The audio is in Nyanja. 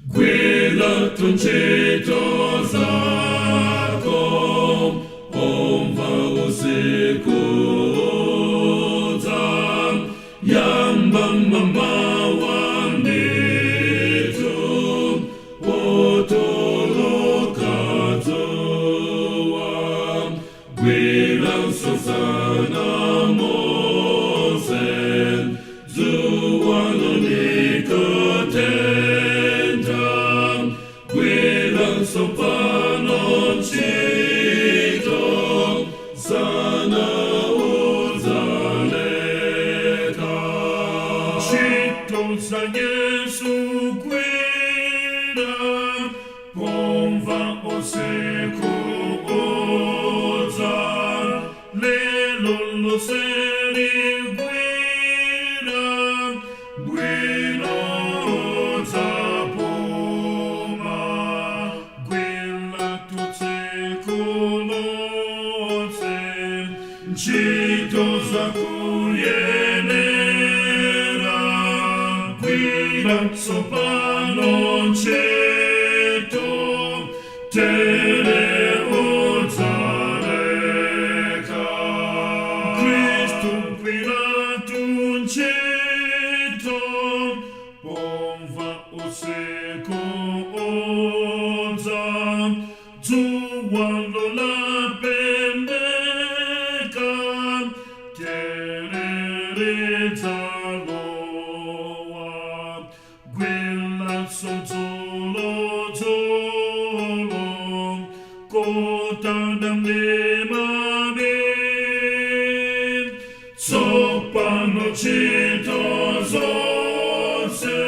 Gwila tunchito zako, omva usiku za yamba mama wanditu, otoloka zoa. Gwila sosana mose, zuwano nikotenda. Gwila sopano chito, sana uzaleka. Chito sa Yesu gwila, pomva oseko oza. Lelo lo seri gwila, gwila oza poma. Gwila tutse kolose, chito za kuyenera. Gwila sopano cheto, tere ozaleka. Kristu gwila tuncheto, pomva oseko oza. Zuwalo la pendeka, terere zaloa. Gwila sotolo tolo, kota damne mame. Sopano chito zose,